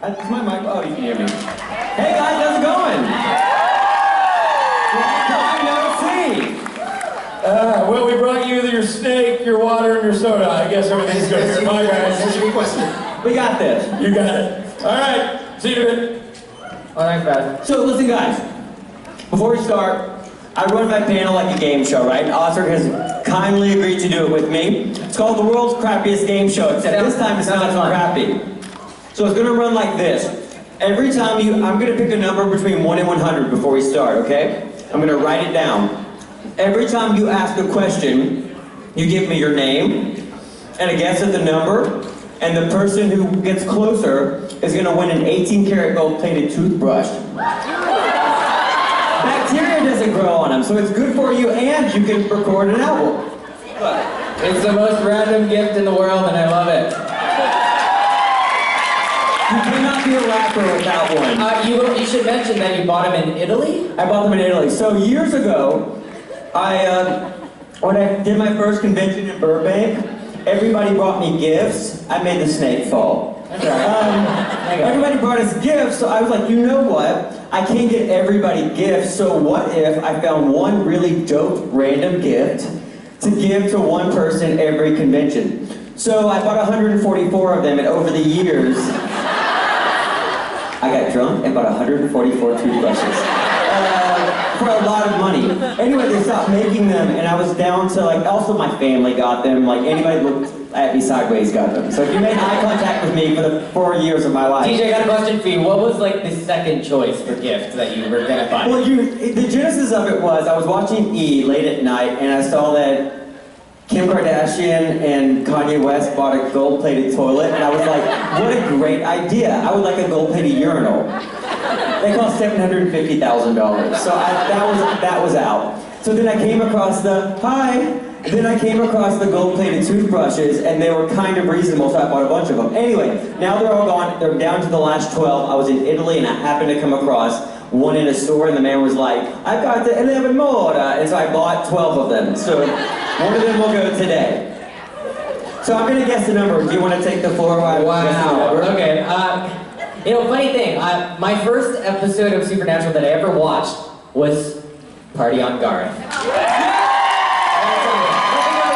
Is my mic? Oh, you can hear me. Hey guys, how's it going? Long time no see. Well, we brought you your steak, your water, and your soda. I guess everything's good here. Bye, guys. That's a good question. We got this. You got it. All right. See you in a bit. All right, guys. So listen, guys. Before we start, I run my panel like a game show, right? Osric has kindly agreed to do it with me. It's called the world's crappiest game show, except this time it's not so crappy. So it's gonna run like this. Every time I'm gonna pick a number between 1 and 100 before we start, okay? I'm gonna write it down. Every time you ask a question, you give me your name and a guess at the number, and the person who gets closer is gonna win an 18-karat gold-plated toothbrush. Bacteria doesn't grow on them, so it's good for you, and you can record an album. It's the most random gift in the world, and I love it. You cannot be a rapper without one. You should mention that you bought them in Italy? I bought them in Italy. So years ago, when I did my first convention in Burbank, everybody brought me gifts. I made the snake fall. Everybody brought us gifts, so I was like, you know what? I can't get everybody gifts, so what if I found one really dope random gift to give to one person every convention? So I bought 144 of them, and over the years, I got drunk and bought 144 toothbrushes. For a lot of money. Anyway, they stopped making them, and I was down to like, also my family got them, like anybody looked at me sideways got them. So if you made eye contact with me for the 4 years of my life. DJ, I got a question for you. What was like the second choice for gift that you were gonna buy? Well, the genesis of it was, I was watching E! Late at night, and I saw that Kim Kardashian and Kanye West bought a gold-plated toilet, and I was like, what a great idea. I would like a gold-plated urinal. They cost $750,000, so that was out. So then I came across the gold-plated toothbrushes, and they were kind of reasonable, so I bought a bunch of them. Anyway, now they're all gone. They're down to the last 12. I was in Italy, and I happened to come across one in a store, and the man was like, I've got the 11 more, and so I bought 12 of them. So one of them will go today. So I'm gonna guess the number. Do you want to take the floor while I guess the number? Okay. Funny thing, my first episode of Supernatural that I ever watched was Party on Garth. I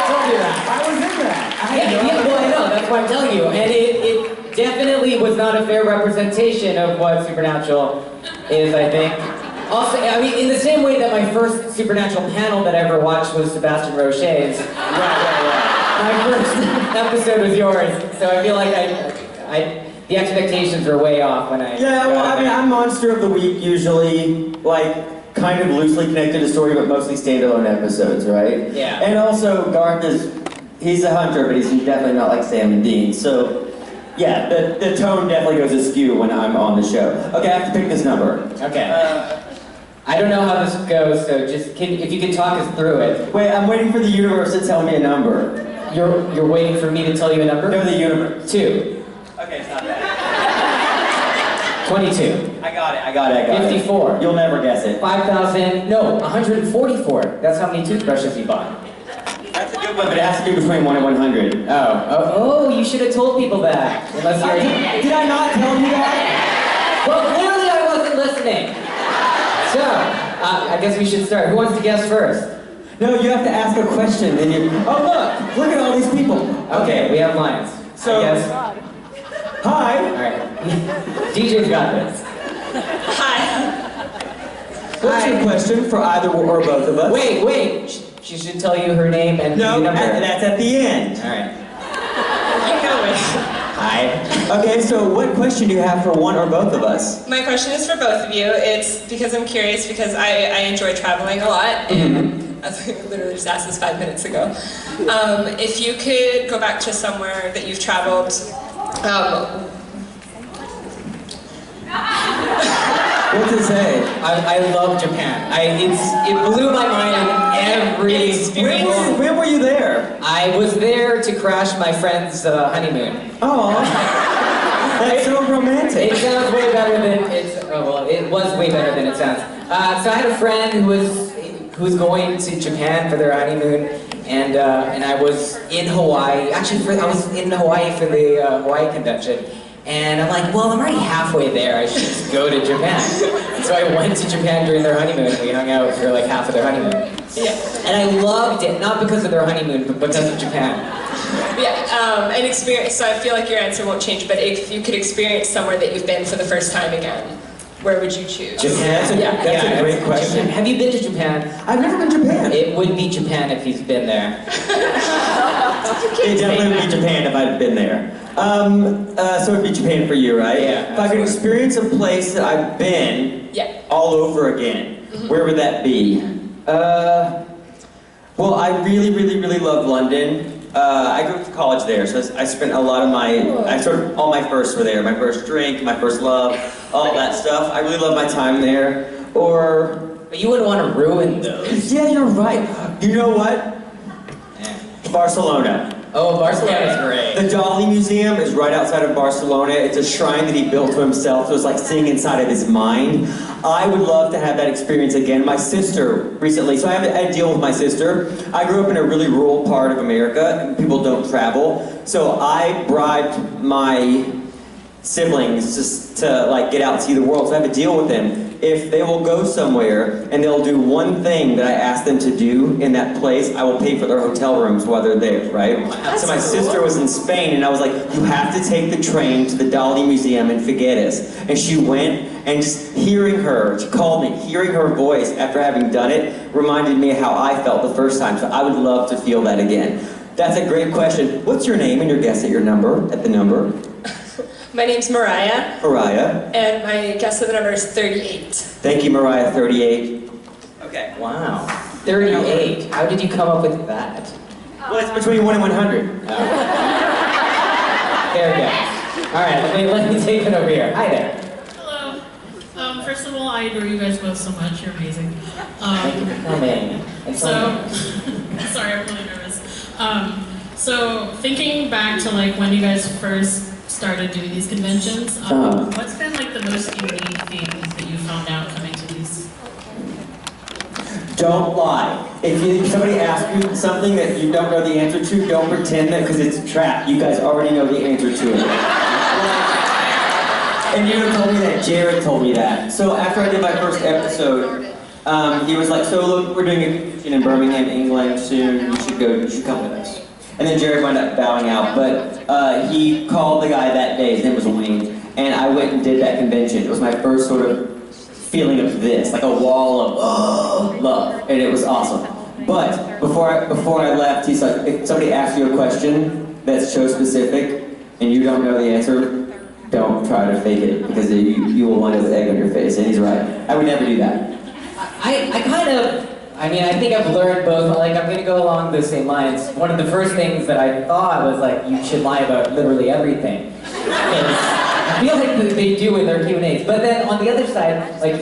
told you that. I was in that. Well, I know, that's why I'm telling you. And it definitely was not a fair representation of what Supernatural is, I think. Also, I mean, in the same way that my first Supernatural panel that I ever watched was Sebastian Roche's. My first episode was yours, so I feel like the expectations were way off when I... Yeah, well, I mean, I'm Monster of the Week usually, like, kind of loosely connected to story, but mostly standalone episodes, right? Yeah. And also, Garth he's a hunter, but he's definitely not like Sam and Dean, so... Yeah, the tone definitely goes askew when I'm on the show. Okay, I have to pick this number. Okay. I don't know how this goes, so just if you can talk us through it. Wait, I'm waiting for the universe to tell me a number. You're waiting for me to tell you a number? No, the universe. 2. Okay, it's not bad. 22. I got it. 54. You'll never guess it. 5,000, no, 144. That's how many toothbrushes you bought. That's a good one, but it has to be between 1 and 100. Oh, you should have told people that. Unless you're... Did I not tell you that? Well, clearly I wasn't listening. So, I guess we should start. Who wants to guess first? No, you have to ask a question, then you... Oh, look at all these people. Okay, we have lines. So, I guess. Hi. All right. DJ's got this. Hi. What's your question for either or both of us? Wait. She should tell you her name and no, the number. That's at the end. All right. You know it. Hi. Okay, so what question do you have for one or both of us? My question is for both of you. It's because I'm curious because I enjoy traveling a lot, and as I literally just asked this 5 minutes ago. If you could go back to somewhere that you've traveled, What's it say? I love Japan. It blew my mind every single... When were you there? I was there to crash my friend's honeymoon. Oh, that's so romantic. It sounds way better than it was way better than it sounds. So I had a friend who was going to Japan for their honeymoon, and I was in Hawaii. Actually, I was in Hawaii for the Hawaii convention, and I'm like, well, I'm already halfway there. I should just go to Japan. And so I went to Japan during their honeymoon. We hung out for like half of their honeymoon. Yeah. And I loved it, not because of their honeymoon, but because of Japan. Yeah, an experience, so I feel like your answer won't change, but if you could experience somewhere that you've been for the first time again, where would you choose? Japan? That's a great question. Japan. Have you been to Japan? I've never been to Japan. It would be Japan if he's been there. It definitely would be Japan if I'd been there. So it'd be Japan for you, right? Yeah. If I could experience a place that I've been all over again, where would that be? Well, I really, really, really love London. I grew up to college there, so I spent a lot of all my firsts were there. My first drink, my first love, all that stuff. I really love my time there. But you wouldn't want to ruin those. Yeah, you're right. You know what? Barcelona. Oh, Barcelona is great. The Dali Museum is right outside of Barcelona. It's a shrine that he built to himself, so it's like seeing inside of his mind. I would love to have that experience again. My sister recently, so I have a deal with my sister. I grew up in a really rural part of America, and people don't travel. So I bribed my siblings just to like get out and see the world. So I have a deal with them. If they will go somewhere and they'll do one thing that I ask them to do in that place, I will pay for their hotel rooms while they're there, right? So my sister was in Spain and I was like, you have to take the train to the Dali Museum in Figueres. And she went, and just hearing her, she called me, hearing her voice after having done it reminded me of how I felt the first time. So I would love to feel that again. That's a great question. What's your name and your guess at the number? My name's Mariah. Mariah. And my guess of the number is 38. Thank you, Mariah, 38. Okay. Wow. 38. How did you come up with that? Well, it's between 1 and 100. Fair guess. All right, let me take it over here. Hi there. Hello. First of all, I adore you guys both so much. You're amazing. Thank you for coming. Sorry, I'm really nervous. So thinking back to like when you guys first started doing these conventions, what's been like the most unique things that you found out coming to these? Don't lie. If somebody asks you something that you don't know the answer to, don't pretend that because it's a trap. You guys already know the answer to it. And you told me that. Jared told me that. So after I did my first episode, he was like, so look, we're doing a convention in Birmingham, England soon. You should come with us. And then Jared wound up bowing out, but he called the guy that day, his name was Wayne, and I went and did that convention. It was my first sort of feeling of this, like a wall of love, and it was awesome. But before I left, he's like, if somebody asks you a question that's show specific, and you don't know the answer, don't try to fake it, because you will wind up with egg on your face, and he's right. I would never do that. I think I've learned both, like I'm gonna go along the same lines. One of the first things that I thought was like, you should lie about literally everything. I feel like they do in their Q&As. But then on the other side, like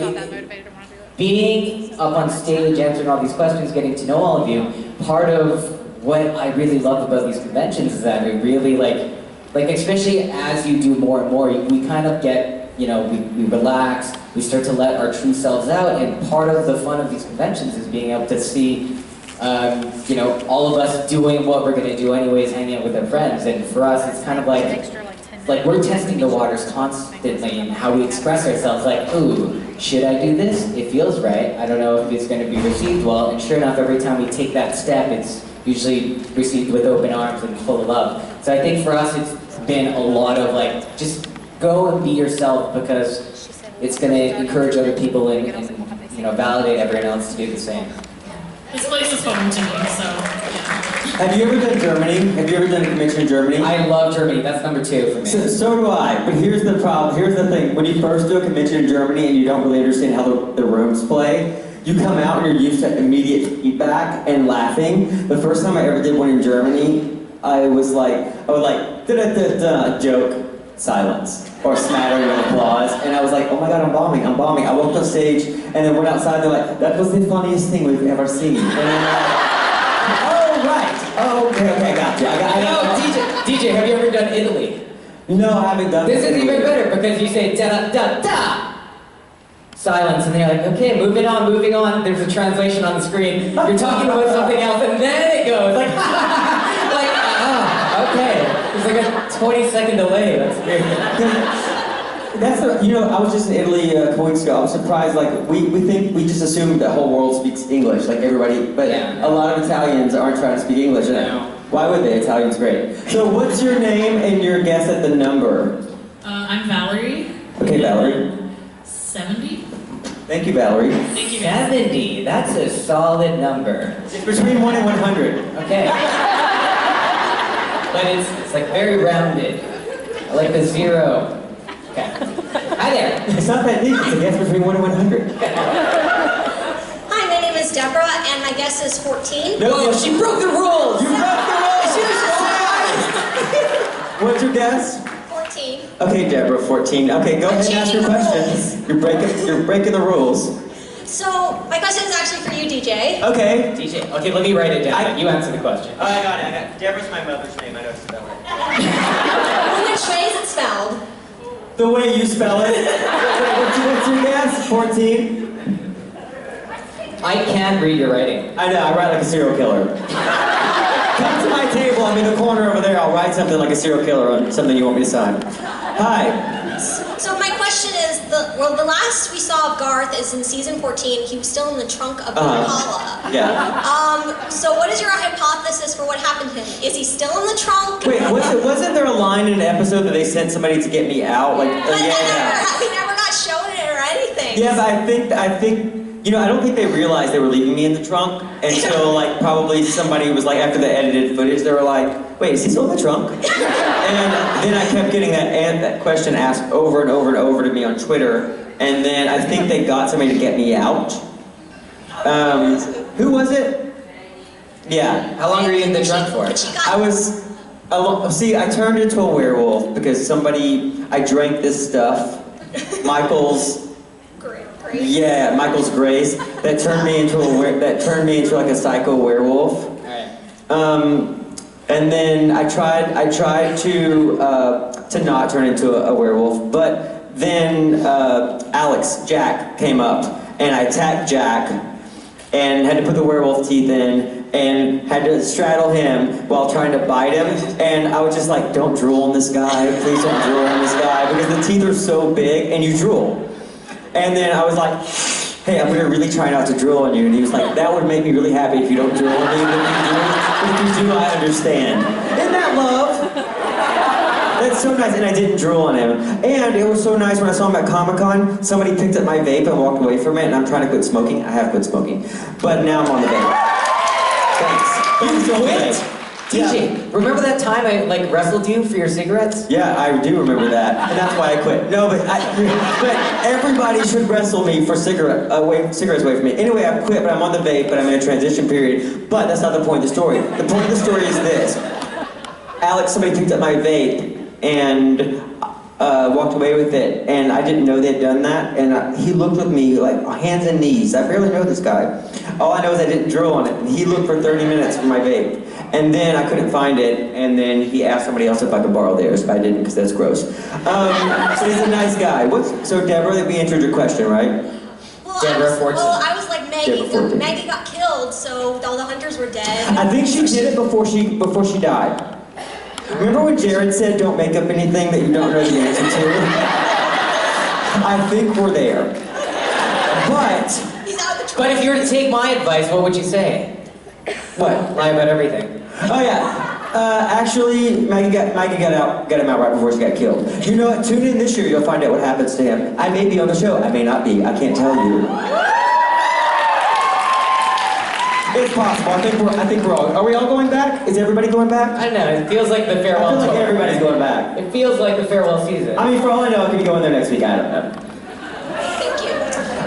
being up on stage, answering all these questions, getting to know all of you, part of what I really love about these conventions is that we really like especially as you do more and more, we kind of get, we relax, we start to let our true selves out, and part of the fun of these conventions is being able to see, all of us doing what we're going to do anyways, hanging out with our friends, and for us it's kind of like we're testing the waters constantly in how we express ourselves, like, ooh, should I do this? It feels right, I don't know if it's going to be received well, and sure enough, every time we take that step, it's usually received with open arms and full of love. So I think for us it's been a lot of like, just go and be yourself, because it's going to encourage other people and validate everyone else to do the same. This place is home to me, so yeah. Have you ever done Germany? Have you ever done a convention in Germany? I love Germany. That's number 2 for me. So do I. But here's the problem. Here's the thing. When you first do a convention in Germany and you don't really understand how the rooms play, you come out and you're used to immediate feedback and laughing. The first time I ever did one in Germany, I would like, da-da-da-da, joke, silence, or smattering of applause, and I was like, oh my god, I'm bombing. I walked on stage, and then went outside, they're like, that was the funniest thing we've ever seen. And then oh, right. Oh, okay, I got you. DJ, have you ever done Italy? No, I haven't done This it. is even better, because you say da-da-da-da. silence, and they're like, okay, moving on. There's a translation on the screen. You're talking about something else, and then it goes like, okay. There's like a 20-second delay. That's weird. That's the, you know, I was just in Italy a couple weeks ago. I was surprised, like, we just assume the whole world speaks English, like everybody, but a lot of Italians aren't trying to speak English. And why would they? Italian's great. So what's your name and your guess at the number? I'm Valerie. Okay, Valerie. 70. Thank you, Valerie. Thank you, guys. 70, that's a solid number. It's between 1 and 100. Okay. But it's like very rounded. I like the 0. Okay. Hi there. It's not that deep, it's a guess between 1 and 100. Hi, my name is Deborah, and my guess is 14. No, She broke the rules! You broke the rules! What's your guess? 14. Okay, Deborah, 14. Okay, go ahead and ask your questions. You're breaking the rules. So, my question is actually for you, DJ. Okay. DJ, okay, let me write it down. You answer the question. Oh, I got it. Deborah's my mother's name. I know to spell it. Which way is it spelled? The way you spell it. What's your guess? 14? I can't read your writing. I know, I write like a serial killer. Come to my table, I'm in the corner over there. I'll write something like a serial killer on something you want me to sign. Hi. So my question is, the last we saw of Garth is in season 14. He was still in the trunk of the Impala. Yeah. So what is your hypothesis for what happened to him? Is he still in the trunk? Wait, wasn't there a line in an episode that they sent somebody to get me out? Like, But he never got shown it or anything. Yeah, but I think, you know, I don't think they realized they were leaving me in the trunk until, like, probably somebody was like, after the edited footage, they were like, wait, is he still in the trunk? And then I kept getting that question asked over and over and over to me on Twitter, and then I think they got somebody to get me out. Who was it? Yeah. How long were you in the trunk for? I turned into a werewolf because I drank this stuff, Michael's Grace, that turned me into like a psycho werewolf. Alright. And then I tried to not turn into a werewolf, but then Jack came up, and I attacked Jack, and had to put the werewolf teeth in, and had to straddle him while trying to bite him, and I was just like, don't drool on this guy, please don't drool on this guy, because the teeth are so big, and you drool. And then I was like, hey, I'm gonna really try not to drool on you. And he was like, that would make me really happy if you don't drool on me. But if you do, I understand. Isn't that love? That's so nice. And I didn't drool on him. And it was so nice when I saw him at Comic-Con, somebody picked up my vape and walked away from it, and I'm trying to quit smoking. I have quit smoking. But now I'm on the vape. Thanks. You quit? DJ, remember that time I wrestled you for your cigarettes? Yeah, I do remember that, and that's why I quit. No, but everybody should wrestle me for cigarettes away from me. Anyway, I've quit, but I'm on the vape, but I'm in a transition period. But that's not the point of the story. The point of the story is this: somebody picked up my vape and walked away with it, and I didn't know they'd done that. And he looked with me like hands and knees. I barely know this guy. All I know is I didn't drool on it. And he looked for 30 minutes for my vape. And then I couldn't find it, and then he asked somebody else if I could borrow theirs, but I didn't because that's gross. So he's a nice guy. So Deborah, we answered your question, right? Well, Deborah 14. I was like Maggie. Deborah 14. Maggie got killed, so all the hunters were dead. I think she did it before she died. Remember when Jared said, don't make up anything that you don't know the answer to? I think we're there. But But if you were to take my advice, what would you say? what? Lie about everything. Oh yeah. Actually, Maggie got him out right before she got killed. You know what? Tune in this year, you'll find out what happens to him. I may be on the show, I may not be. I can't tell you. It's possible. I think we're all. Are we all going back? Is everybody going back? I don't know, it feels like the farewell I feel like tour. everybody's going back. It feels like the farewell season. I mean, for all I know, I could be going there next week. I don't know. Thank you.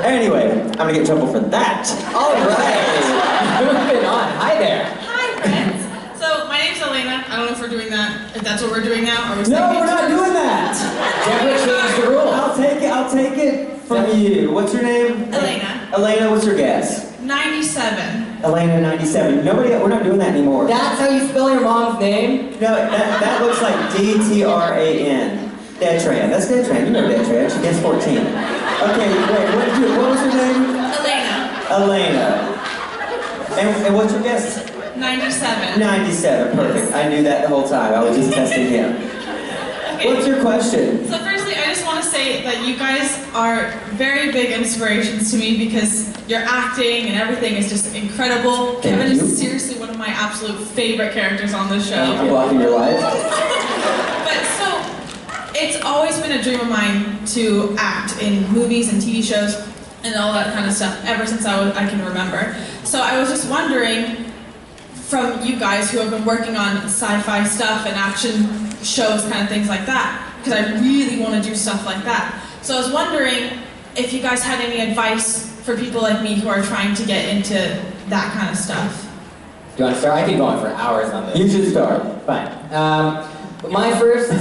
Anyway, I'm gonna get in trouble for that. All right. Moving on. Hi there. Hi, friends. So, my name's Elena. I don't know if we're doing that, if that's what we're doing now, or we're No, we're not doing that. Deborah changed the rule. I'll take it from you. What's your name? Elena. Elena, what's your guess? 97. Elena, 97. We're not doing that anymore. That's how you spell your mom's name? No, that looks like D-T-R-A-N. Tran. That's Tran. You know Tran. She gets 14. Okay, wait, what was her name? Elena. And what's your guess? 97. 97, perfect. I knew that the whole time. I was just testing him. Okay. What's your question? So firstly, I just want to say that you guys are very big inspirations to me because your acting and everything is just incredible. Thank Kevin you. is seriously one of my absolute favorite characters on this show. I'm blocking your life. But so, it's always been a dream of mine to act in movies and TV shows and all that kind of stuff ever since I can remember. So I was just wondering, from you guys who have been working on sci-fi stuff and action shows, kind of things like that, because I really want to do stuff like that. So I was wondering if you guys had any advice for people like me who are trying to get into that kind of stuff. Do you want to start? I could go on for hours on this. You should start. Fine. My first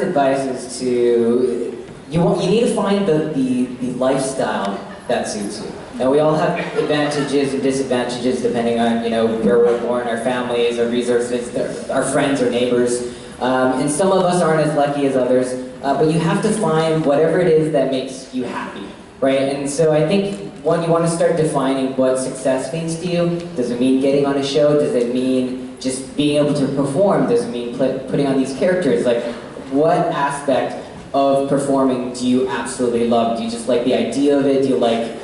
advice is to you need to find the lifestyle that suits you. Now we all have advantages and disadvantages depending on where we're born, our families, our resources, our friends or neighbors, and some of us aren't as lucky as others. But you have to find whatever it is that makes you happy, right? And so I think when you want to start defining what success means to you, does it mean getting on a show? Does it mean just being able to perform? Does it mean putting on these characters? Like, what aspect of performing do you absolutely love? Do you just like the idea of it? Do you like,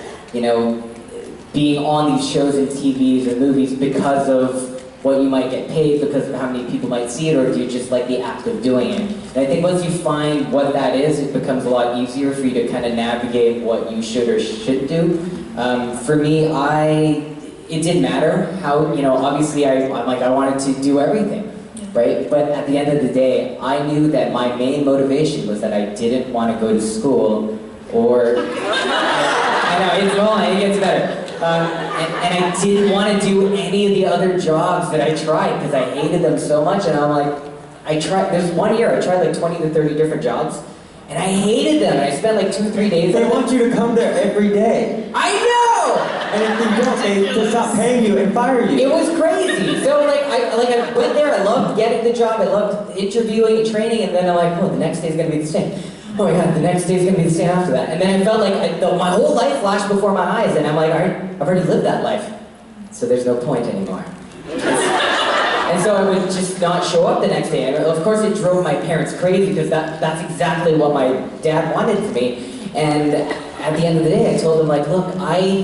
being on these shows and TVs or movies because of what you might get paid, because of how many people might see it, or do you just like the act of doing it? And I think once you find what that is, it becomes a lot easier for you to kind of navigate what you should or shouldn't do. For me, it didn't matter how, obviously I'm like, I wanted to do everything, right? But at the end of the day, I knew that my main motivation was that I didn't want to go to school or, I know, it gets better. And I didn't want to do any of the other jobs that I tried because I hated them so much. And I'm like, there's 1 year I tried like 20 to 30 different jobs. And I hated them. And I spent like 2-3 days. They want you to come there every day. I know! And if you don't, they just stop paying you and fire you. It was crazy. So I went there, I loved getting the job, I loved interviewing and training, and then I'm like, oh, the next day's gonna be the same. Oh my god, the next day's gonna be the same after that. And then I felt like my whole life flashed before my eyes, and I'm like, I've already lived that life. So there's no point anymore. And so I would just not show up the next day. And of course it drove my parents crazy because that's exactly what my dad wanted for me. And at the end of the day, I told him, like, look, I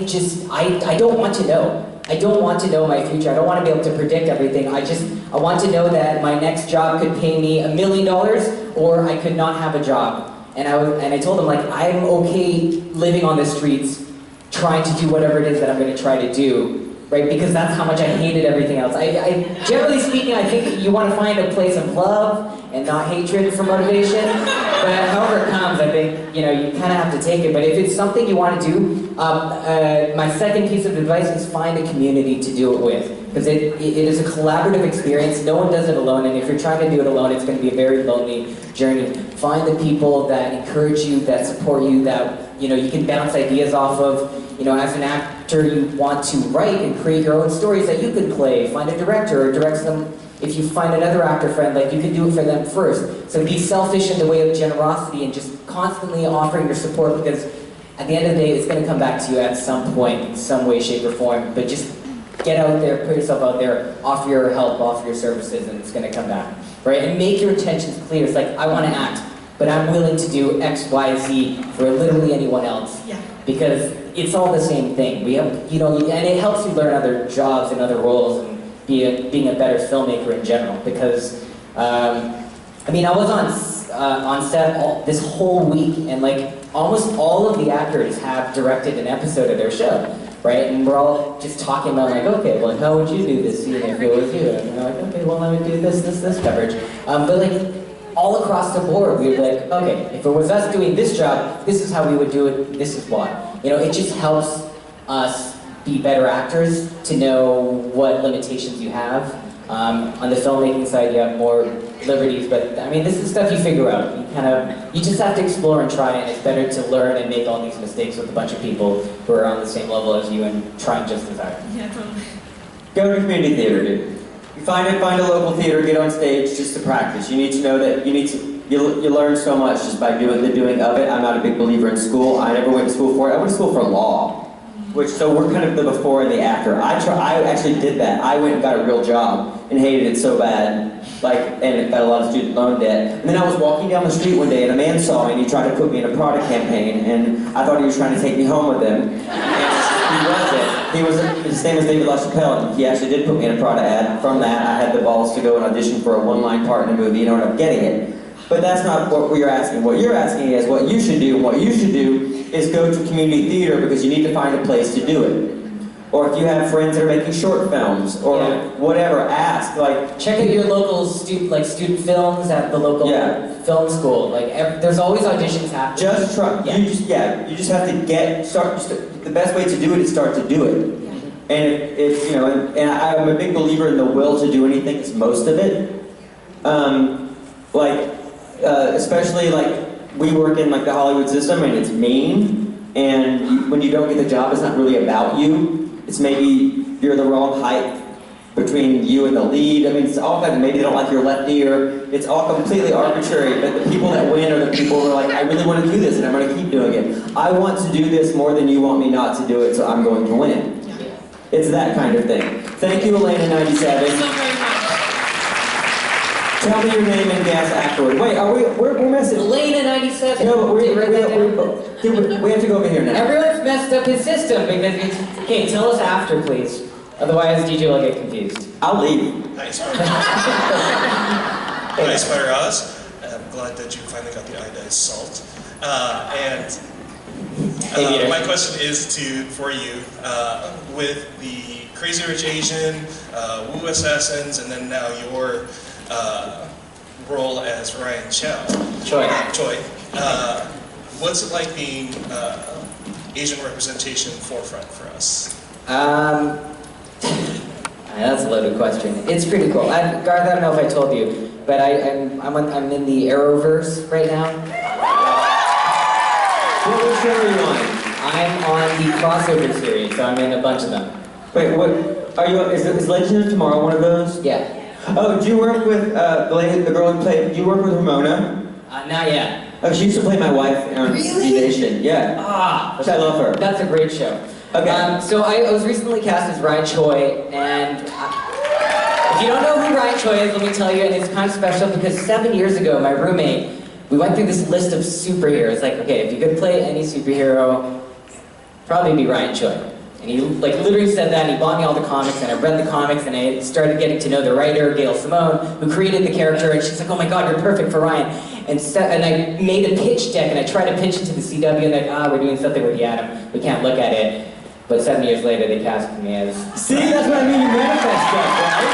don't want to know. I don't want to know my future. I don't want to be able to predict everything. I want to know that my next job could pay me $1 million or I could not have a job. And I told him, like, I'm okay living on the streets, trying to do whatever it is that I'm going to try to do, right? Because that's how much I hated everything else. Generally speaking, I think you want to find a place of love and not hatred for motivation. But however it comes, I think, you kind of have to take it. But if it's something you want to do, my second piece of advice is find a community to do it with. Because it is a collaborative experience. No one does it alone. And if you're trying to do it alone, it's going to be a very lonely journey. Find the people that encourage you, that support you, that you can bounce ideas off of. As an actor, you want to write and create your own stories that you could play. Find a director or direct them. If you find another actor friend, like, you can do it for them first. So be selfish in the way of generosity and just constantly offering your support, because at the end of the day, it's going to come back to you at some point, in some way, shape, or form. But just get out there, put yourself out there, offer your help, offer your services, and it's going to come back, right? And make your intentions clear. It's like, I want to act, but I'm willing to do X, Y, Z for literally anyone else. Yeah. Because it's all the same thing. We have, and it helps you learn other jobs and other roles and being a better filmmaker in general. Because, I was on set this whole week, and like almost all of the actors have directed an episode of their show, right? And we're all just talking about, like, okay, well, how would you do this scene if it was you? And we're like, okay, well, I would do this coverage. But like, all across the board, we were like, okay, if it was us doing this job, this is how we would do it, this is what. It just helps us be better actors to know what limitations you have. On the filmmaking side, you have more liberties, but this is stuff you figure out. You just have to explore and try, and it's better to learn and make all these mistakes with a bunch of people who are on the same level as you and trying just as hard. Yeah, totally. Go to community theater, dude. You find a local theater, get on stage just to practice. You need to know that you need to you learn so much just by doing the doing of it. I'm not a big believer in school. I never went to school for it. I went to school for law, so we're kind of the before and the after. I actually did that. I went and got a real job and hated it so bad, and got a lot of student loan debt. And then I was walking down the street one day and a man saw me and he tried to put me in a Prada campaign, and I thought he was trying to take me home with him. And he wasn't. His name was David LaChapelle, and he actually did put me in a Prada ad. From that, I had the balls to go and audition for a one-line part in a movie and ended up getting it. But that's not what we're asking. What you're asking is what you should do. What you should do is go to community theater because you need to find a place to do it. Or if you have friends that are making short films, or whatever, ask. Check out your local student films at the local film school. There's always auditions happening. Just try. Yeah. You just have to start. The best way to do it is start to do it. Yeah. And if and I'm a big believer in the will to do anything. It's most of it. Especially we work in the Hollywood system, and it's mean. And when you don't get the job, it's not really about you. It's maybe you're the wrong height between you and the lead. I mean, it's all kind of, maybe they don't like your left ear. It's all completely arbitrary, but the people that win are the people who are like, I really want to do this and I'm going to keep doing it. I want to do this more than you want me not to do it, so I'm going to win. It's that kind of thing. Thank you, Elena97. Thank you so very much. Tell me your name and guess afterward. Wait, we're messing. Elena97. No, but we have to go over here now. Everyone's messed up his system because it's... Okay, tell us after, please. Otherwise, DJ will get confused. I'll leave. Hi, Spider Oz. I'm glad that you finally got the iodized salt. My question is for you. With the Crazy Rich Asian, Wu Assassins, and then now your role as Ryan Choi. What's it like being Asian representation forefront for us? That's a loaded question. It's pretty cool. Garth, I don't know if I told you, but I'm in the Arrowverse right now. What show are you on? I'm on the crossover series, so I'm in a bunch of them. Wait, what are you? Is Legend of Tomorrow one of those? Yeah. Oh, do you work with the girl who played? Do you work with Ramona? Not yet. Oh, she used to play my wife on Nation. Yeah. Ah, I love her. That's a great show. Okay. So I was recently cast as Ryan Choi, and if you don't know who Ryan Choi is, let me tell you, and it's kind of special because 7 years ago, my roommate, we went through this list of superheroes. Okay, if you could play any superhero, probably be Ryan Choi. And he literally said that, and he bought me all the comics, and I read the comics, and I started getting to know the writer, Gail Simone, who created the character, and she's like, oh my god, you're perfect for Ryan. And I made a pitch deck, and I tried to pitch it to the CW, and they're we're doing something with the Atom, we can't look at it. But 7 years later, they cast me as... See, that's what I mean, you manifest stuff, right?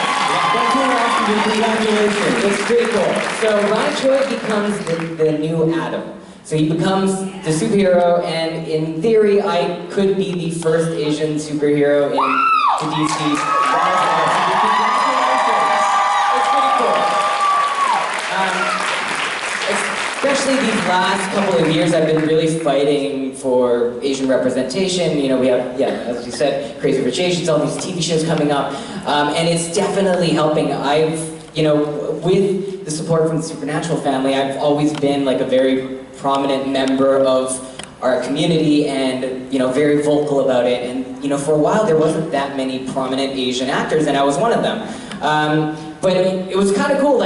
That's what I'm asking you, congratulations. It's pretty cool. So Ryan Choi becomes the new Atom. So he becomes the superhero, and in theory, I could be the first Asian superhero in the DC. It's pretty cool. Especially these last couple of years, I've been really fighting for Asian representation. We have, as you said, Crazy Rich Asians, all these TV shows coming up, and it's definitely helping. With the support from the Supernatural family, I've always been a very prominent member of our community and, very vocal about it. And, for a while there wasn't that many prominent Asian actors, and I was one of them. But it was kind of cool,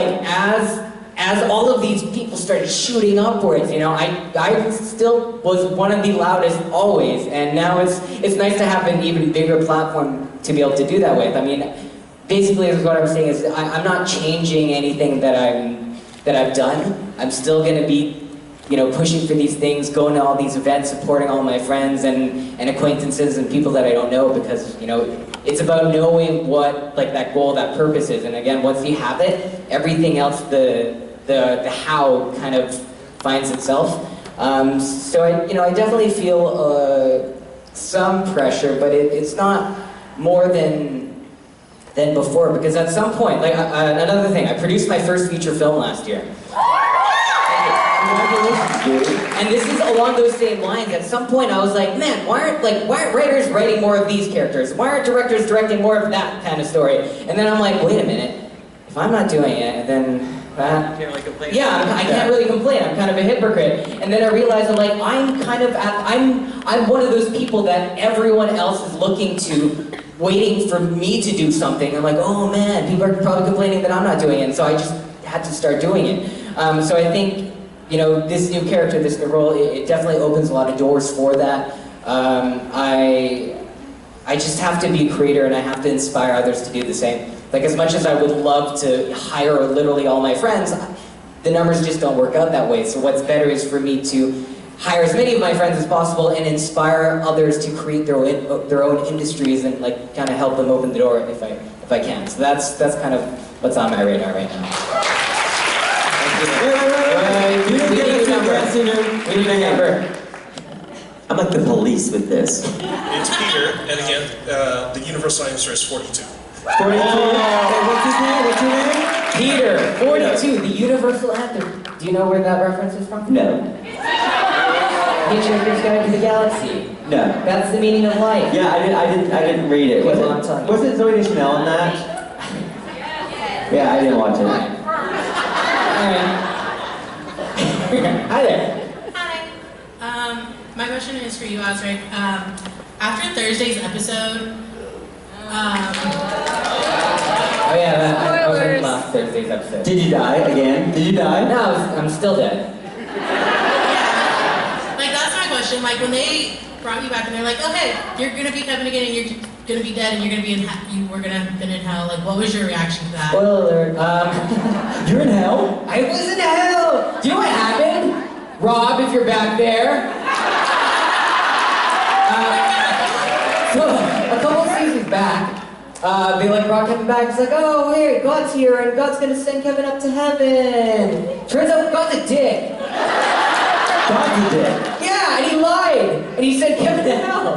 as all of these people started shooting upwards, I still was one of the loudest always, and now it's nice to have an even bigger platform to be able to do that with. Basically, what I'm saying is I'm not changing anything that I've done. I'm still going to be pushing for these things, going to all these events, supporting all my friends and acquaintances and people that I don't know, because, it's about knowing what, that goal, that purpose is. And again, once you have it, everything else, the how kind of finds itself. So I definitely feel some pressure, but it's not more than before, because at some point, another thing, I produced my first feature film last year. And this is along those same lines. At some point, I was like, man, why aren't writers writing more of these characters? Why aren't directors directing more of that kind of story? And then I'm like, wait a minute. If I'm not doing it, then Can't really complain. Yeah, I can't really complain. I'm kind of a hypocrite. And then I realized I'm one of those people that everyone else is looking to, waiting for me to do something. I'm like, oh man, people are probably complaining that I'm not doing it. And so I just had to start doing it. So I think, this new character, this new role, it definitely opens a lot of doors for that. I just have to be a creator and I have to inspire others to do the same. Like, as much as I would love to hire literally all my friends, the numbers just don't work out that way. So what's better is for me to hire as many of my friends as possible and inspire others to create their own industries and like kind of help them open the door if I can. So that's kind of what's on my radar right now. We need a number. I'm like the police with this. It's Peter, and again, the universal answer is 42. 42? What's his name? What's your name? Peter, 42, the universal anthem. Do you know where that reference is from? No. Hitchhiker's Guide to the Galaxy. No. That's the meaning of life. Yeah, I didn't read it. Was it Zoe Deschanel in that? Yeah, I didn't watch it. Alright. Hi there. Hi. My question is for you, Osric. After Thursday's episode, Oh yeah, that was in last Thursday's episode. Did you die again? Did you die? No, I'm still dead. like that's my question. Like when they brought you back and they're like, okay, you're gonna be Kevin again and you're gonna be dead and you're gonna be you were gonna have been in hell. Like what was your reaction to that? Spoiler alert. You're in hell? I was in hell! Do you know what happened? Rob, if you're back there. So, a couple of seasons back, they brought Kevin back. It's like, oh, hey, God's here, and God's gonna send Kevin up to heaven. Turns out God's a dick. God's a dick? Yeah, and he lied, and he sent Kevin to hell.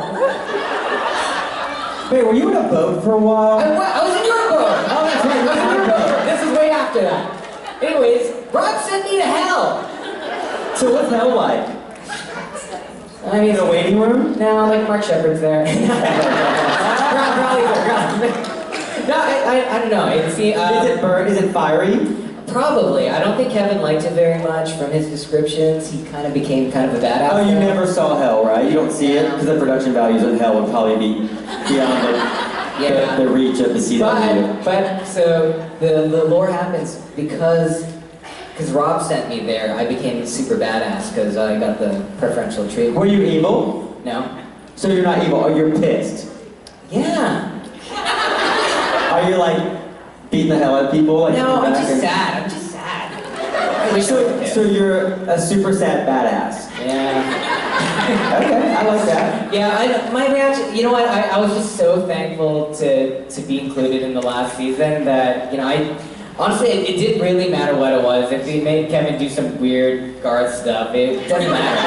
Wait, were you in a boat for a while? I was in your boat. Oh, that's right. I was in your boat. This is way after that. Anyways, Rob sent me to hell. So what's hell like? I mean, In a waiting room? no, like Mark Shepard's there. Probably no, I don't know. Is it burnt? Is it fiery? Probably. I don't think Kevin liked it very much from his descriptions. He kind of became kind of a badass. Oh, you never saw hell, right? You don't see it? Because the production values of hell would probably be beyond the reach of the CW. But so the lore happens because Rob sent me there. I became super badass because I got the preferential treatment. Were you evil? No. So you're not evil. Oh, you're pissed. Yeah. Are you beating the hell out of people? No, I'm just sad. I'm just sad. So you're a super sad badass. Yeah. Okay, I like that. Yeah, my reaction, you know what, I was just so thankful to be included in the last season that, honestly, it didn't really matter what it was. If they made Kevin do some weird Garth stuff, it doesn't matter.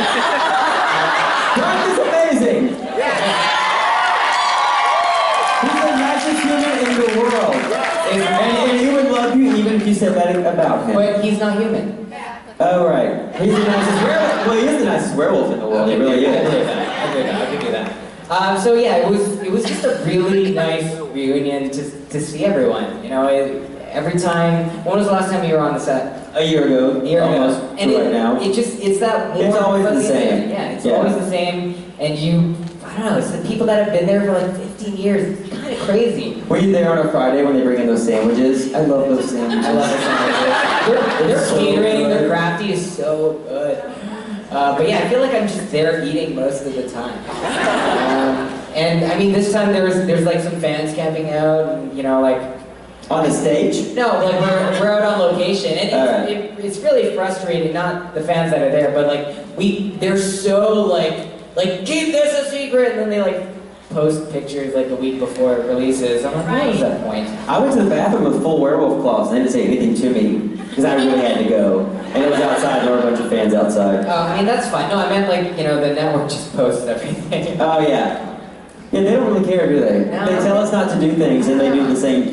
Garth is amazing! He's the nicest human in the world. And he would love you even if you said that about him. But he's not human. Oh, right. He's the nicest werewolf. Well, he is the nicest werewolf in the world. He really is. I'll give you that. So yeah, it was just a really nice reunion to see everyone. Every time. When was the last time you were on the set? A year ago. A year almost. ago. And right now. It's that warm, it's always the fuzzy same. energy. Yeah, it's always the same. And I don't know, it's the people that have been there for 15 years. It's kind of crazy. Were you there on a Friday when they bring in those sandwiches? I love those sandwiches. I love the sandwiches. Their catering, their crafty is so good. But yeah, I feel like I'm just there eating most of the time. And I mean, this time there's some fans camping out, and on the stage? No, we're out on location, and it's really frustrating. Not the fans that are there, but they're so keep this a secret, and then they post pictures a week before it releases. I'm like, what was that point? I went to the bathroom with full werewolf claws and they didn't say anything to me because I really had to go. And it was outside, there were a bunch of fans outside. Oh, I mean, that's fine. No, I meant the network just posts everything. Oh, yeah. Yeah, they don't really care, do they? No. They tell us not to do things and they do the thing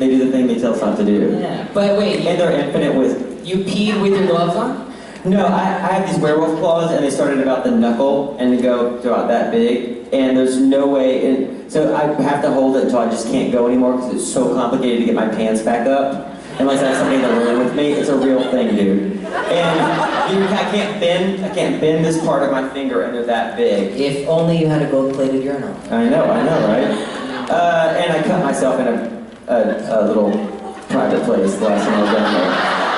they tell us not to do. Yeah, but wait. And they're infinite with... You peed with your gloves on? No, I have these werewolf claws and they start at about the knuckle and they go to about that big. And there's no way, so I have to hold it until I just can't go anymore because it's so complicated to get my pants back up. unless I have somebody in the room with me. It's a real thing, dude. And I can't bend this part of my finger, and they're that big. If only you had a gold-plated urinal. I know, right? And I cut myself in a little private place the last time I was down there.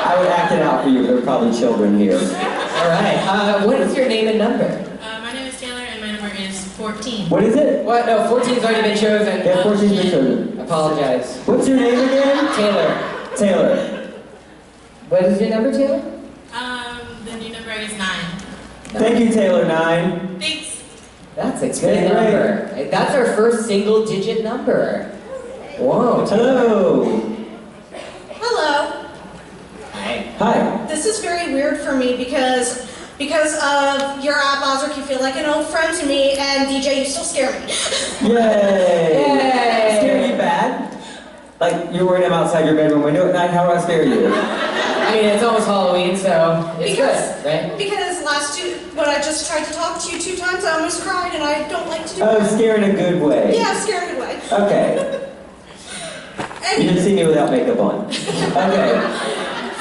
I would act it out for you, but there are probably children here. All right. What is your name and number? My name is Taylor, and my number is 14. What is it? What? No, 14's already been chosen. Yeah, 14's been chosen. Apologize. What's your name again? Taylor. Taylor. What is your number, Taylor? The new number is 9. Thank you, Taylor 9. Thanks. That's a good number. That's our first single-digit number. Whoa. Hello. Hello. Hi. Hi. This is very weird for me because of your app, Osric, you feel like an old friend to me, and DJ, you still scare me. Yay. Yay. Scare you bad? Like you're worried I'm outside your bedroom window at night? How do I scare you? I mean, it's almost Halloween, so it's good, right? Because when I just tried to talk to you 2 times, I almost cried, and I don't like to do Oh, that. scare in a good way. Yeah, scare in a way. Okay. You didn't see me without makeup on. Okay.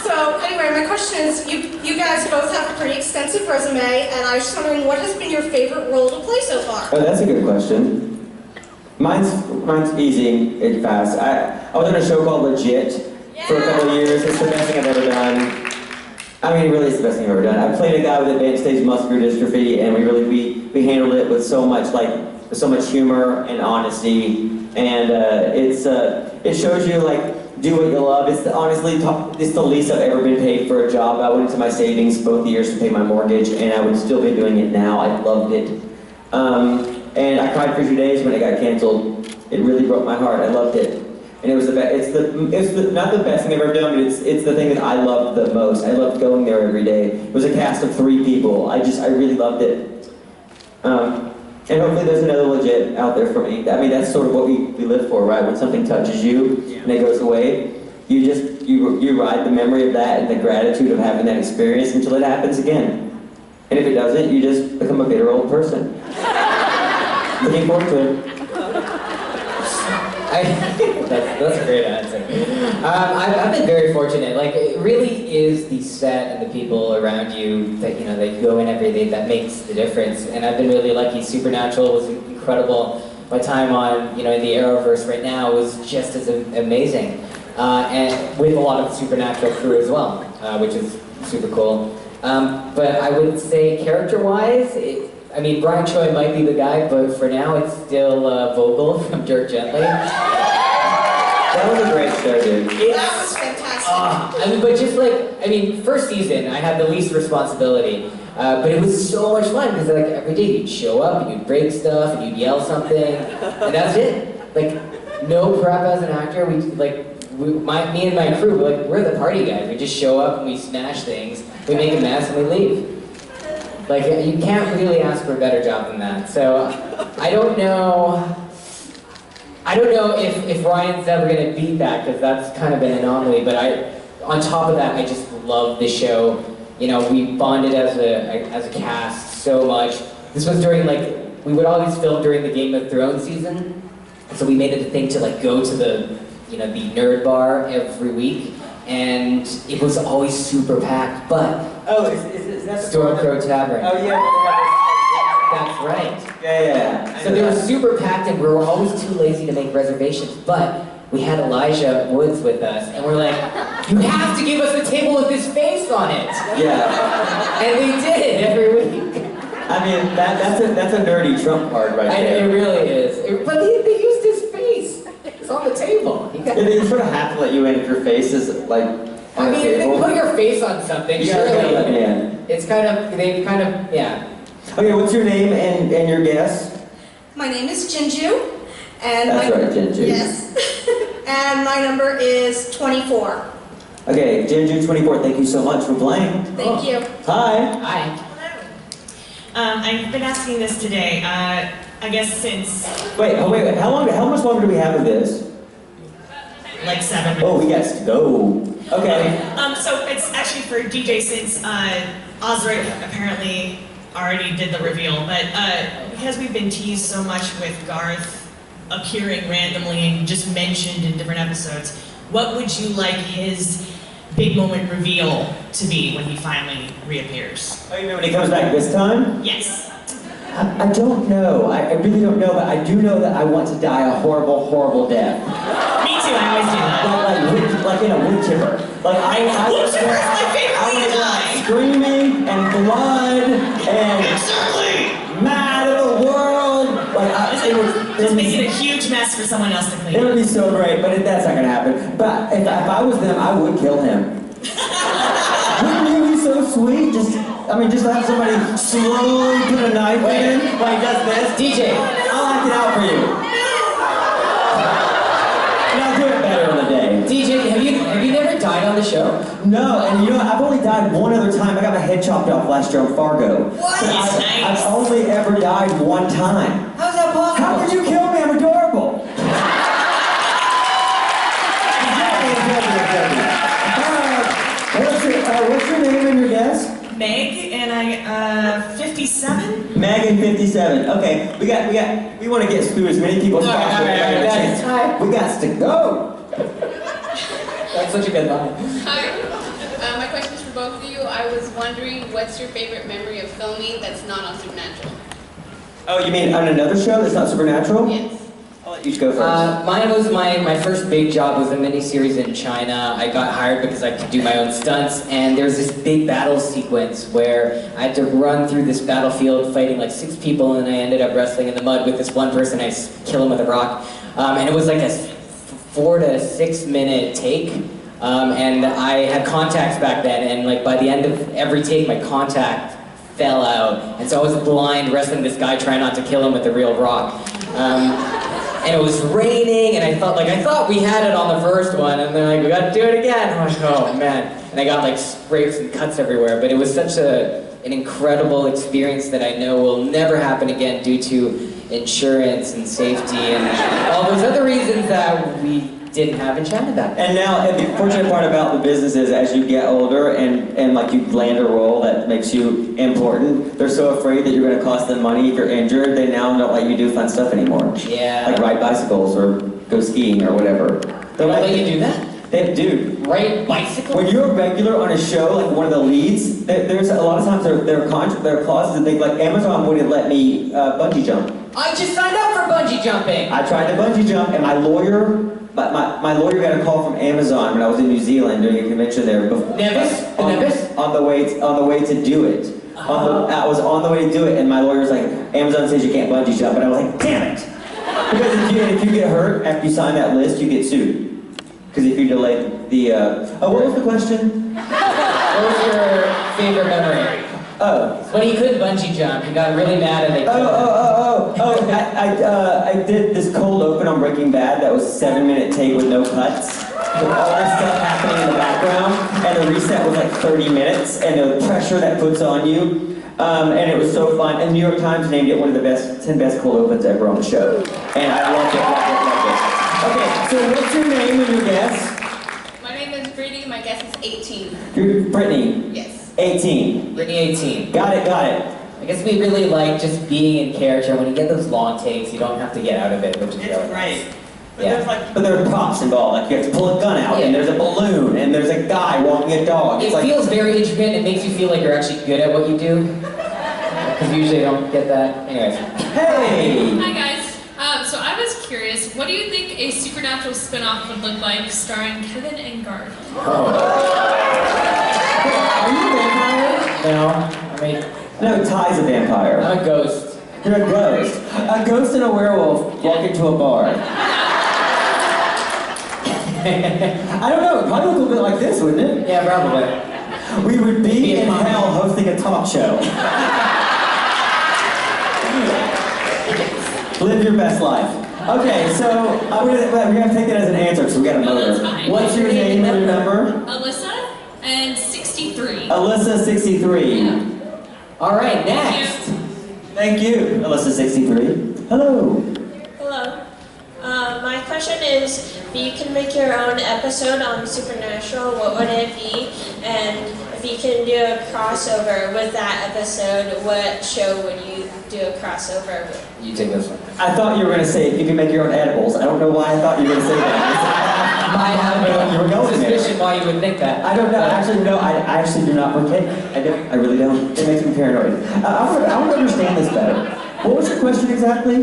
So anyway, my question is, you guys both have a pretty extensive resume, and I was just wondering what has been your favorite role to play so far? Oh, that's a good question. Mine's easy and fast. I was on a show called Legit for a couple of years. It's the best thing I've ever done. I mean, really, it's the best thing I've ever done. I played a guy with advanced stage muscular dystrophy, and we handled it with so much humor and honesty, and it shows you do what you love. It's the least I've ever been paid for a job. I went into my savings both years to pay my mortgage, and I would still be doing it now. I loved it. And I cried for 2 days when it got canceled. It really broke my heart. I loved it. And it was not the best thing I've ever done, but it's the thing that I loved the most. I loved going there every day. It was a cast of 3 people. I really loved it. And hopefully there's another Legit out there for me. I mean, that's sort of what we live for, right? When something touches you and it goes away, you ride the memory of that and the gratitude of having that experience until it happens again. And if it doesn't, you just become a bitter old person. Looking forward to it. That's a great answer. I've been very fortunate. It really is the set and the people around you that that you go in every day that makes the difference. And I've been really lucky. Supernatural was incredible. My time on in the Arrowverse right now was just as amazing, and with a lot of Supernatural crew as well, which is super cool. But I would say character-wise, I mean, Brian Choi might be the guy, but for now it's still Vogel from Dirk Gently. That was a great show, dude. That was fantastic. But first season I had the least responsibility, but it was so much fun because every day you'd show up and you'd break stuff and you'd yell something, and that's it. No prep as an actor. Me and my crew, we're the party guys. We just show up and we smash things, we make a mess, and we leave. You can't really ask for a better job than that. So, I don't know if Ryan's ever going to beat that, because that's kind of an anomaly, but on top of that, I just love the show. We bonded as a cast so much. This was during, we would always film during the Game of Thrones season, so we made it a thing to, go to the nerd bar every week, and it was always super packed, but... Oh, is that the Stormcrow Tavern. Oh, yeah. That's right. Yeah. So they were super packed, and we were always too lazy to make reservations, but we had Elijah Woods with us, and we're like, you have to give us a table with his face on it. Yeah. And they did every week. I mean, that's a nerdy trump card right there. It really is. But they used his face. It's on the table. They sort of have to let you in if your face is on the if they table. put your face on something, surely it's yeah. Okay, what's your name and your guess? My name is Jinju, and That's right, Jinju. Yes. And my number is 24. Okay, Jinju 24, thank you so much for playing. Thank you. Hi. Hi. I've been asking this today. I guess since Wait, how much longer do we have of this? like 7 minutes. Oh, we got to go. Okay. So it's actually for DJ since Osric apparently already did the reveal, but because we've been teased so much with Garth appearing randomly and just mentioned in different episodes, what would you like his big moment reveal to be when he finally reappears? Oh, you mean when he comes back this time? Yes. I don't know. I really don't know, but I do know that I want to die a horrible, horrible death. Me too, I always do that. Like in a wood chipper. Like Wood chipper is my favorite way to die. Screaming and blood and mad at the world. Just making a huge mess for someone else to clean It would up. be so great, but that's not gonna happen. But if I was them, I would kill him. Wouldn't you be so sweet? Just have somebody slowly put a knife in, like does this. DJ, I'll act it out for you. And I'll do it better on the day. DJ, have you never died on the show? No, and you know, I've only died one other time. I got my head chopped off last year on Fargo. What? So Nice. I've only ever died one time. How's that possible? How could you kill me? I'm adorable. What's your name and your guess? Meg, and I, 57? Meg and 57. Okay, we want to get through as many people as possible. We got to go. That's such a good line. Hi. My question is for both of you. I was wondering, what's your favorite memory of filming that's not on Supernatural? Oh, you mean on another show that's not Supernatural? Yes. I'll let you go first. Mine was my first big job was a miniseries in China. I got hired because I could do my own stunts, and there's this big battle sequence where I had to run through this battlefield fighting like 6 people, and I ended up wrestling in the mud with this one person. I kill him with a rock, and it was like a 4 to 6 minute take. And I had contacts back then, and like by the end of every take, my contact fell out, and so I was blind wrestling this guy trying not to kill him with a real rock. And it was raining, and I thought we had it on the first one, and they're like, we got to do it again. I'm like, oh man, and I got like scrapes and cuts everywhere. But it was such an incredible experience that I know will never happen again due to insurance and safety and all those other reasons that we didn't have in China back then. And now, the fortunate part about the business is as you get older and like you land a role that makes you important, they're so afraid that you're going to cost them money if you're injured, they now don't let you do fun stuff anymore. Yeah. Like ride bicycles or go skiing or whatever. They won't let you do that? Dude. Ride bicycles? When you're a regular on a show, like one of the leads, there's a lot of times there are clauses and things like Amazon wouldn't let me bungee jump. I just signed up for bungee jumping! I tried to bungee jump and my lawyer got a call from Amazon when I was in New Zealand doing a convention there. On the way to do it. I was on the way to do it, and my lawyer's like, Amazon says you can't bungee jump, and I was like, damn it! Because if you get hurt after you sign that list, you get sued. Because if you delay the what was the question? What was your favorite memory? Oh. When he couldn't bungee jump, he got really mad and they killed him. I did this cold open on Breaking Bad that was a 7-minute take with no cuts. With all this stuff happening in the background, and the reset was like 30 minutes, and the pressure that puts on you. And it was so fun. And New York Times named it one of the 10 best cold opens ever on the show. And I loved it. Okay, so what's your name and your guess? My name is Brittany. My guess is 18. You're Brittany. Yes. 18. Brittany 18. Got it. I guess we really like just being in character. When you get those long takes, you don't have to get out of it, which is really great. nice. But there are props involved, like you have to pull a gun out, and there's a balloon, and there's a guy walking a dog. It feels very intricate, and it makes you feel like you're actually good at what you do. Because you usually don't get that. Anyways. Hey! Hi guys. So I was curious, what do you think a Supernatural spin-off would look like starring Kevin and Garth? Are you a vampire? No. No, Ty's a vampire. I'm a ghost. You're a ghost. A ghost and a werewolf walk into a bar. I don't know, it'd probably look a little bit like this, wouldn't it? Yeah, probably. We would be in hell hosting a talk show. Live your best life. Okay, so we have to take that as an answer, so we got a No, that's motor. fine. What's your name and your number? Alyssa and 63. Alyssa 63. Yeah. All right, next. Thank you, Alyssa 63. Hello. Hello. My question is, if you can make your own episode on Supernatural, what would it be? And if if you can do a crossover with that episode, what show would you do a crossover with? You take this one. I thought you were going to say you can make your own edibles. I don't know why I thought you were going to say that. I have You were going there. suspicion why you would think that. I don't know. Actually, no. I actually do not partake. I don't. I really don't. It makes me paranoid. I want to understand this better. What was your question exactly?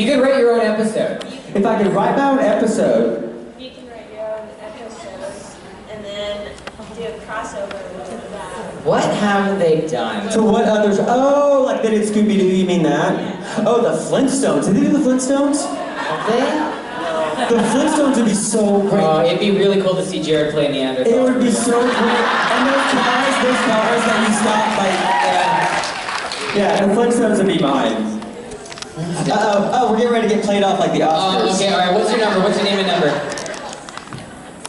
You could write your own episode. If I could write my own episode. You can write your own episode and then do a crossover with that. What have they done? So what others? Oh, like they did Scooby-Doo. You mean that? Oh, the Flintstones. Did they do the Flintstones? The Flintstones would be so great. Oh, it'd be really cool to see Jared play Neanderthal. It would be so great. And those cars that you stop like. Yeah, the Flintstones would be mine. Oh, we're getting ready to get played off like the Oscars. Okay, alright, what's your number? What's your name and number?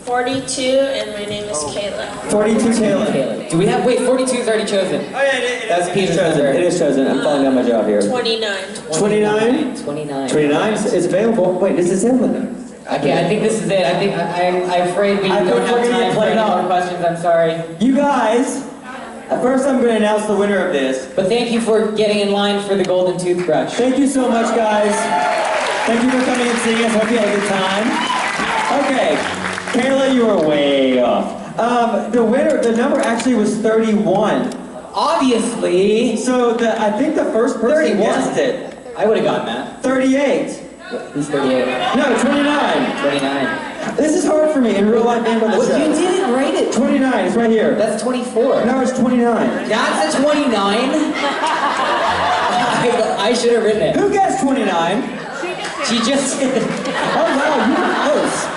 42, and my name is Kayla. 42 Kayla. Do we have, wait, 42 is already chosen. Oh yeah, it That's is Peter's chosen. number. It is chosen. I'm falling down my job here. 29. 29? 29. 29 is available. Wait, this is him with them. Okay, I think this is it. I'm afraid we don't have time for any more questions. I'm sorry. You guys, at first I'm going to announce the winner of this. But thank you for getting in line for the golden toothbrush. Thank you so much, guys. Thank you for coming and seeing us. Hope you had a good time. Okay, Kayla, you were way off. The winner, the number actually was 31. Obviously. So I think the first person 31. guessed it. I would have gotten that. 38. Who's 38? No, 29. 29. This is hard for me in real life and on the Well, show. you didn't write it. 29, it's right here. That's 24. No, it's 29. That's a 29? I should have written it. Who guessed 29? She just... Oh wow, you were close.